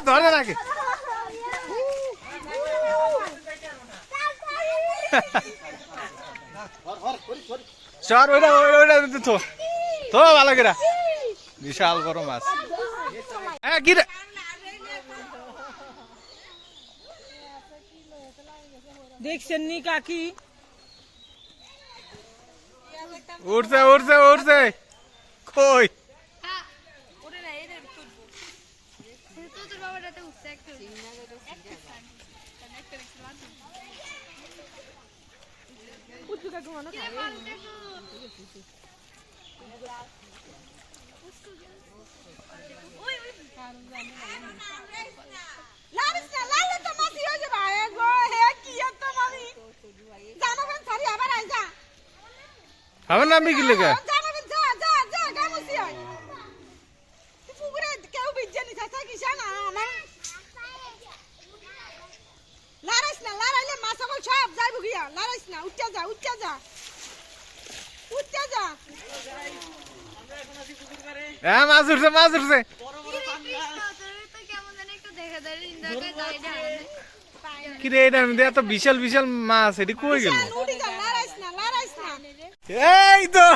ধরে নাকি সর ওইটা ওইটা তো তো ভালো করে বিশাল বড় মাছ হ্যাঁ কি রে দেখছেন নি কাকি উঠছে উঠছে উঠছে কই আমার নাম কি লেখা হ্যাঁ মাছ উঠছে মাছ উঠছে কি রে এটার মধ্যে এত বিশাল বিশাল মাছ এটি কই গেল এই তো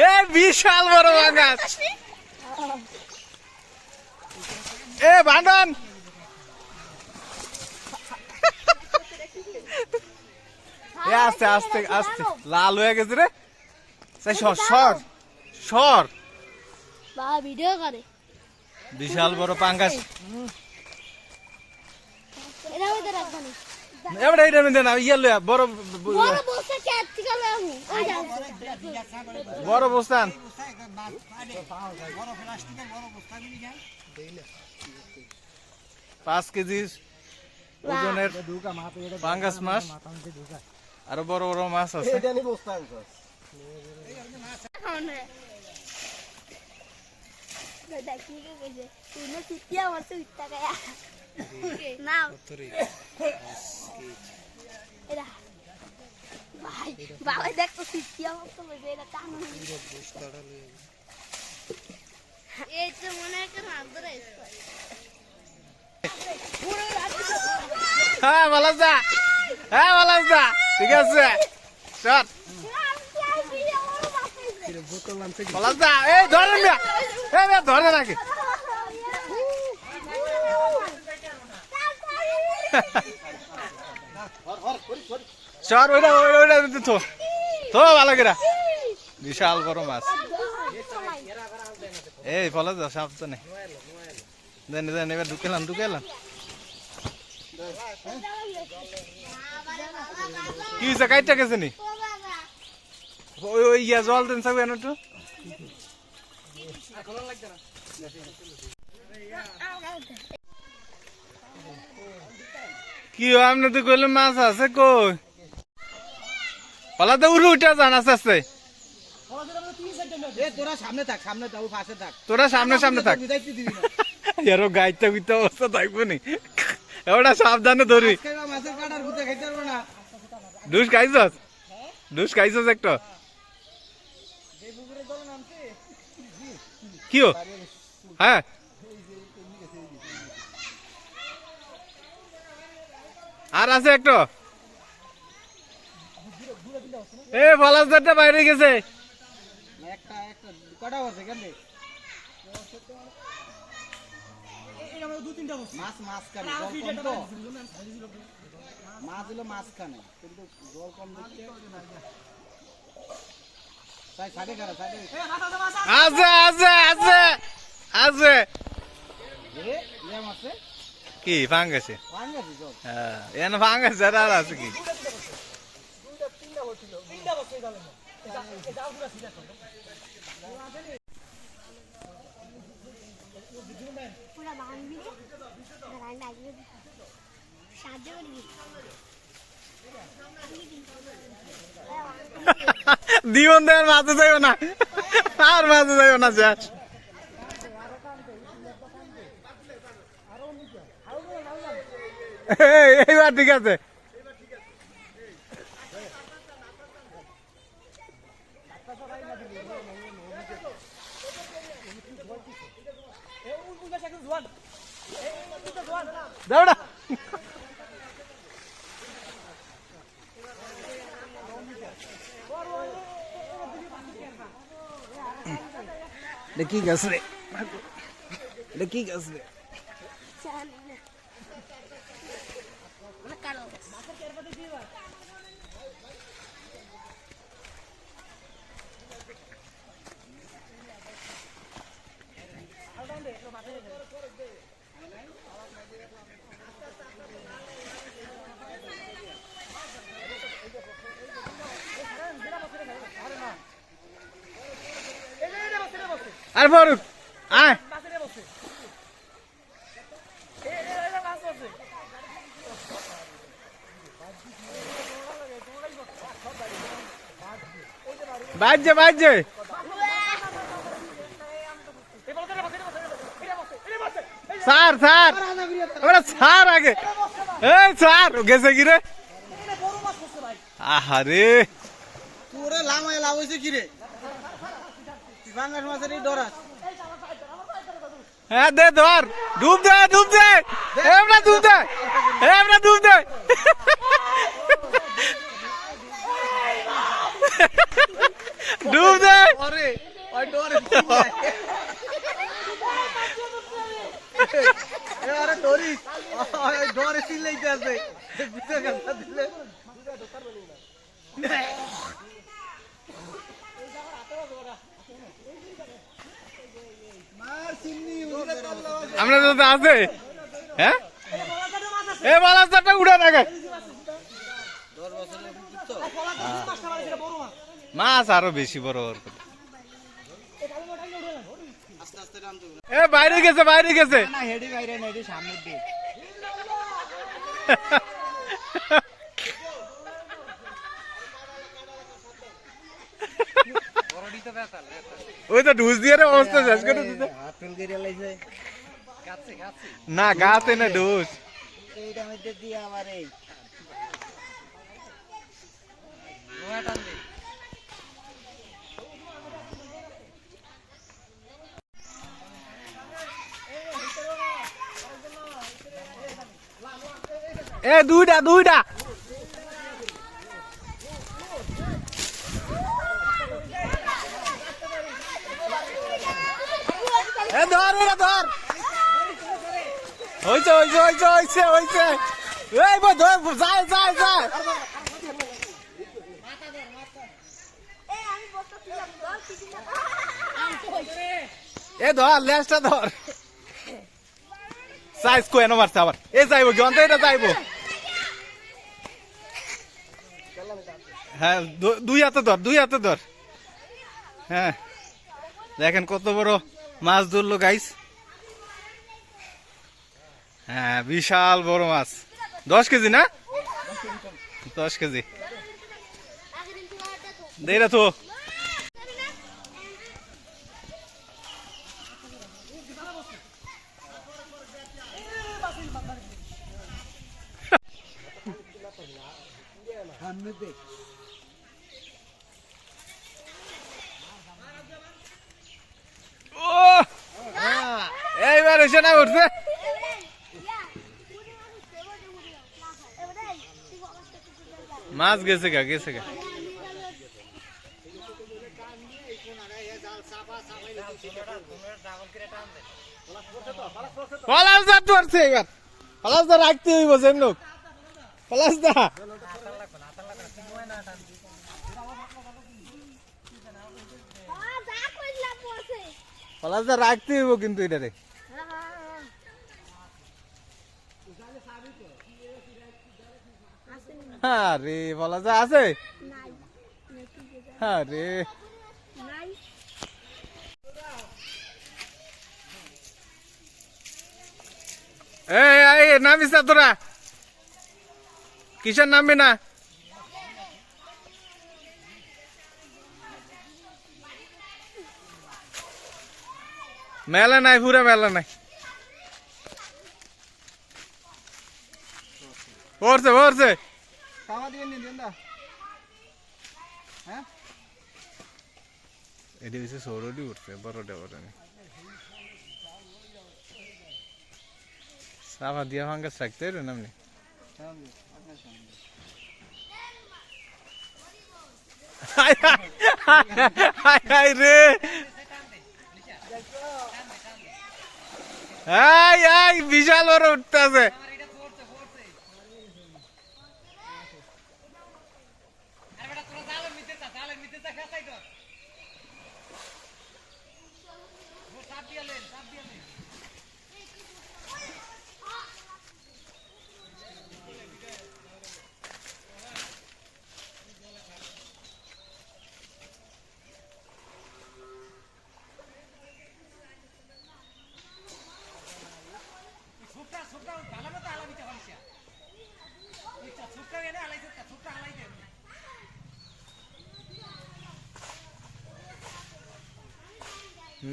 এই বিশাল বড় মাছ এ বাঁধন আস্তে আস্তে আস্তে লাল হয়ে গেছে রে সর সর সর ভিডিও করে বিশাল বড় পাঙ্গাস এটা হইতে রাখবানি এবারে এইটার মধ্যে না ইয়ে লয়া বড় বড় বসে ক্যাট থেকে লামু ওই যাও বড় বস্তান বড় প্লাস্টিকের বড় বস্তা নিয়ে যায় 5 কেজি ওজনের পাঙ্গাস মাছ আর বড় বড় মাছ আছে এটা নি বস্তা আনছস দেখি কইছে তুই না চিতিয়া মারতে উঠতা গায়া নাও এরা ভাই বাবা দেখ তো চিতিয়া মারতে বসে এটা টানো বস্তাটা লয়ে এই তো মনে একটা মাছ ধরে হ্যাঁ ভালো যা হ্যাঁ ভালো যা ঠিক আছে চল ভালো যা এই ধরে মিয়া এই মিয়া ধরে নাকি সর ওইটা ওইটা তো তো ভালো করে বিশাল বড় মাছ এই ভালো যা সাবধানে দেন দেন এবার ঢুকেলাম ঢুকেলাম কি হয়েছে কাইটটা গেছে নি ওই ওই ইয়া জল দেন সব একটু কি আপনি তো কইলে মাছ আছে কই পালা তো উড়ে উঠে যান আস্তে আস্তে তোরা সামনে থাক সামনে থাক পাশে থাক তোরা সামনে সামনে থাক এরো গাইতে গুইতে অবস্থা থাকবো নি এবারে সাবধানে ধরি মাছের কাটার ভূতে খাইতে পারবো না ডুস খাইছস ডুস খাইছস একটা কি হ্যাঁ আর আছে একটা এ ফলাসটা বাইরে গেছে একটা একটা কটা আছে কেন মাছ মাছ কানে জল কম তো মাছ হলো মাছ কানে কিন্তু জল কম দিচ্ছে তাই সাড়ে খারাপ সাড়ে আছে আছে আছে আছে আছে কি ফাঙ্গাসে ভাঙাছি জল হ্যাঁ এনে ফাঙ্গাসে আর আছে কি পুরা বাংবি রান লাগবে সাহায্য করবি দিবন দেওয়ার মাঝে যাইও না আর মাঝে যাইও না শেষ এইবার ঠিক আছে দৌড়া কি গাছ রে কি গাছ রে জানি না না কালো আর ফারুক আয় বাজছে বাজছে স্যার স্যার ওরা স্যার আগে এই স্যার গেছে কি রে আহারে তোরে লামায় লাভ হইছে কি রে বাংলার মাছের এই ডরাস হ্যাঁ দে ধর ডুব দে এমরা ডুব দে ডুব দে ওরে ওই ডরে আরে তোরি ওই ডরে চিল্লাইতে আছে ভিতরে গালটা দিলে মার চিন্নি উড়ে পাবলা আমরা তো আছে হ্যাঁ এ বালা চারটা উড়ে রাখে 10 বছরের তো মাছ আরো বেশি বড় ওর আস্তে আস্তে নামতে এ বাইরে গেছে না হেডি বাইরে না হেডি সামনে দিকে বড়ডি তো বেতাল ওই তো ঢুস দিয়ে রে অবস্থা শেষ করে দিতে হাতল গিরে লাইছে গাছে না গাতে না ঢুস এইটা মধ্যে দিয়ে আমার এই নোয়া টান দে এ দুইটা এ ধর হইছে এই বই ধর যায় এই আমি বসতে ছিলাম ধর কিছু না এ ধর লেজটা ধর সাইজ কো এনো মারছে আবার এ যাইবো কি অন্ত এটা যাইবো হ্যাঁ দুই হাতে ধর হ্যাঁ দেখেন কত বড় মাছ ধরলো গাইস হ্যাঁ বিশাল বড় মাছ 10 কেজি না 10 কেজি দেরা তো সামনে দেখ ও এইবার এসে না উঠছে মাছ গেছে গা পলাশ দা ধরছে এবার পলাশ দা রাখতে হইব যেন লোক পলাশ দা পলাশ দা রাখতে হইব কিন্তু এটারে আরে পলাশ দা আছে আরে এই নামিস না তোরা কিসের নামবি না মেলা নাই পুরা মেলা নাই পড়ছে কামা দিয়ে নি দেন দা হ্যাঁ এটি হচ্ছে সৌরটি উঠছে বড়টা বড় সাফা দিয়া ফাঙ্গাস রাখতে রে নামনি হাই রে এই বিশাল বড় উঠতেছে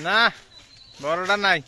না বড়টা নাই